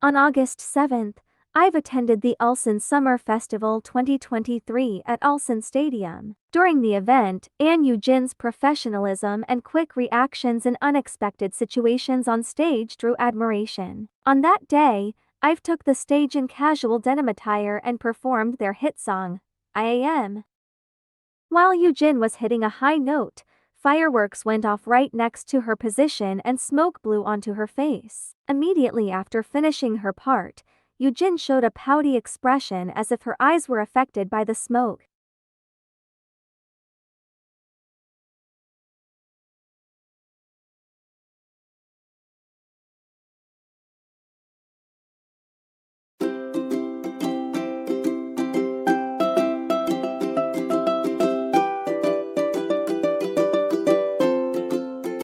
On August 7th, IVE attended the Ulsan Summer Festival 2023 at Ulsan Stadium. During the event, IVE Yujin's professionalism and quick reactions in unexpected situations on stage drew admiration. On that day, IVE took the stage in casual denim attire and performed their hit song, IAM. While Yujin was hitting a high note, fireworks went off right next to her position and smoke blew onto her face. Immediately after finishing her part, Yujin showed a pouty expression as if her eyes were affected by the smoke.